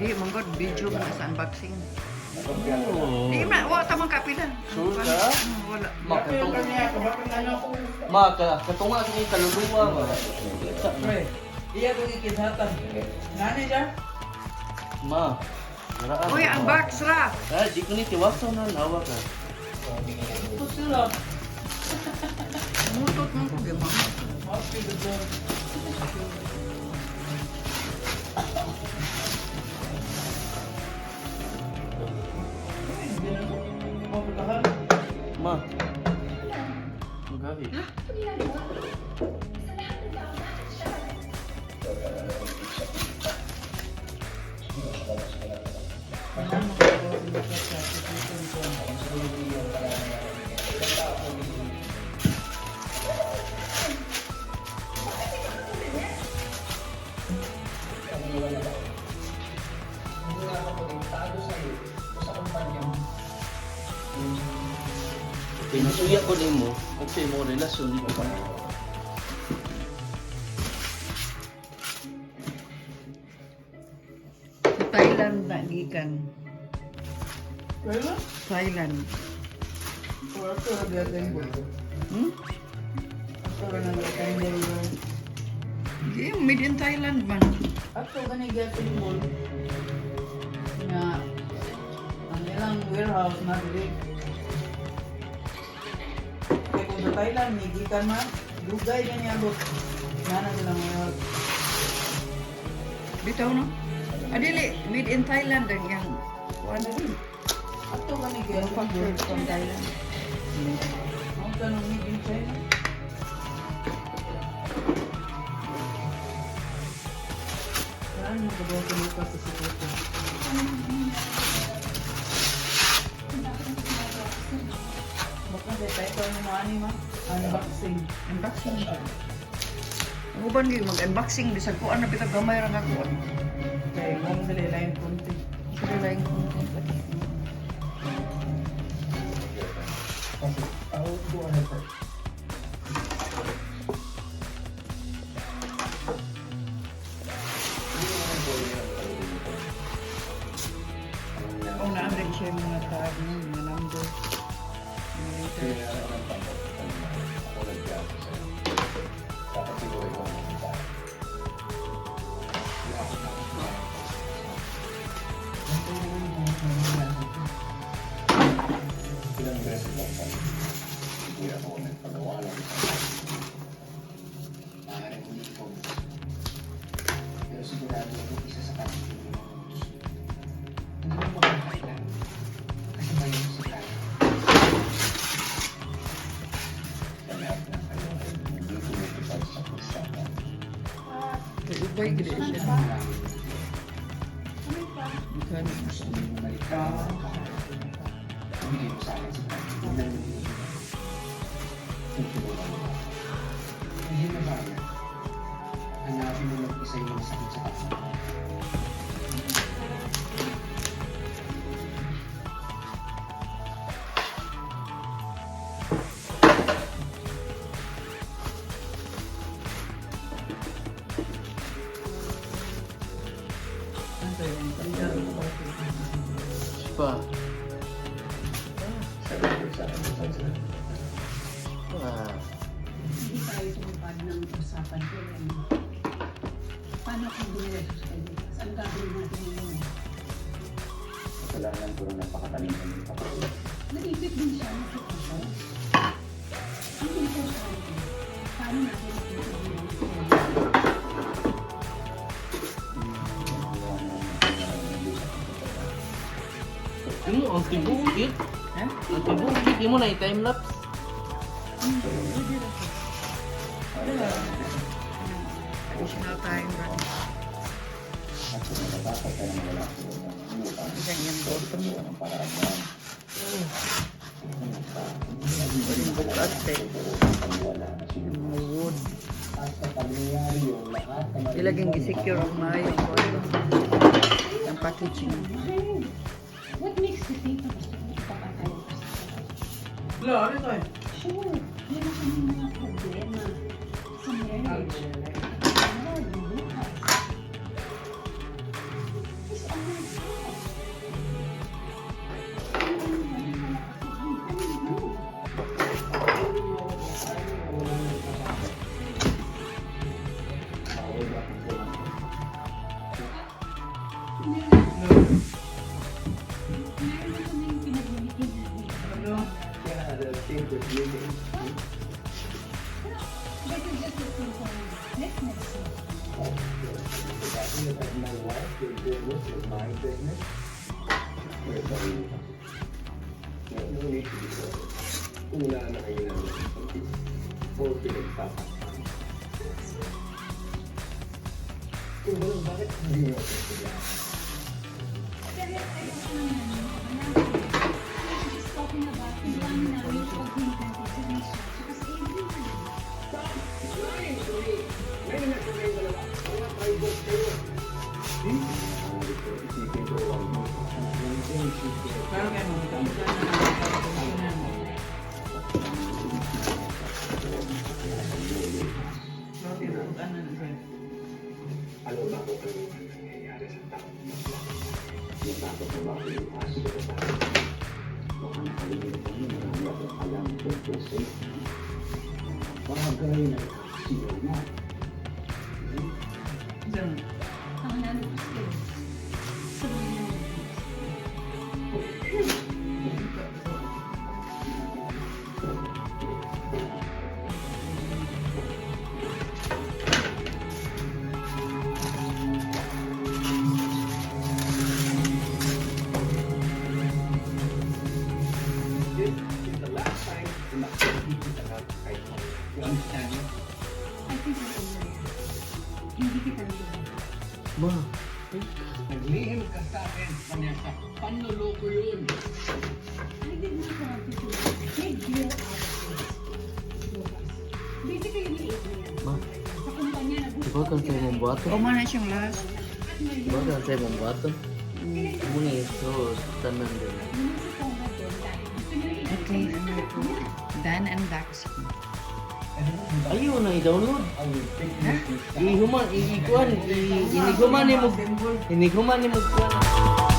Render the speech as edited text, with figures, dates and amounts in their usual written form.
Di, manggod, video mo sa unboxing. Oh. Di, wala tamang kapilan. Sure ka? Wala. Katunga sa mga kaluluwa ba? Pre, iya kong ikisatan. Nani dyan? Ma. Maraan. Uy, unbox ra. Di ko ni tiwakso na nawa ka. Ito sila. Mutot mo ko, gimang. Happy the dog. Ma. Magabi. Pinasuya ko nimo kasi mo relasyon di ba? Sa Thailand na gikan. Kaya? Thailand. Or ako na gatay mo. Hmm? Ako na gatay mo. Di, made in Thailand man. Ako na gatay mo. Na ang ilang warehouse na dili. Kaya kung sa Thailand, may gikan man, dugay na niya lot. Nana silang warehouse. Bitaw no? Adili, made in Thailand ang yang. Ano rin? Ato ka ni gatay mo. Manufactured from Thailand. Ang tanong ni Bin China. Saan mo ka ba sa sikuto? Baka sa title ni mo ani ma? Unboxing. Unboxing. Ako ba hindi mag-unboxing? Bisag ko ano, bitag gamay lang ako. Kaya mo dali lain konti. Sila lang content. Kung naan siya yung mga tag, mga number. Mga letter. Ubay gede siya. Bukan. Hanapin mo lang isa yung sakit sa kaso. Pa. Hindi tayo tumupad ng usapan ko. Paano kung biniresos kayo dito? Saan gagawin natin yun? Kasalanan ko rin napakatalim ng kapatid. Nag-isip din siya. Nakikita. Ang importante, paano natin itutuloy Ini ang tibukit. Ha? Ang tibukit mo na i-time lapse. Additional time, bro. At kung natatakot ka na wala ko ng lupa, Isang yung bottom. ang paraan mo. Yung bukas, eh. Wala na siya. Yung wood. At kapag nangyari yun, lahat na Ilaging gisecure ang maayong kuwan. Ang packaging. What makes you think na gusto mo ipapatay? Lo, ano tayo? Sure, meron kami mga problema sa marriage. Ano, yung bukas. Is our Because as my wife, your business is my business. We're sorry. No need to be sorry. Kung wala na kayo namin sa pag-ibig. O pinagpapakpan. Kung gano'n, bakit hindi nyo ako sila? Pero ayoko naman. She's talking about kung lang namin yung pag-ibig natin sa Risha. Saka sa Adrian. Stop lying to me! Ngayon na kayong dalawa. Mga tribals kayo. Isipin ko lang mo. Pero kaya mo, kamusta na nakakapagpunan mo. Pero tinutukan na na siya. Alam ba kung ano ang nangyayari sa tao? Natakot na ba ako yung aso ko sa tao? Baka nakalimutan mo, marami akong alam tungkol sa iyo. Bagay na siya na. Diyan, Ang nalabas ko. Sabihin mo. This is the last time na makikita ka kahit mo. You understand me? I think I'm over it. Hindi kita nagawa. Ma, Naglihim ka sa akin, Vanessa. Panloloko yun. I did not want to do a big deal out of this. Lucas. Basically, ni Adrian. ma, Sa kumpanya na gusto diba kan saya membuat o man na siyang last. Diba kan saya membuat Muna ito, tanan din. Okay, ano ito? Dan and Dax. Ayaw na i-download. I will take you to Ihiguman ni mo kuan.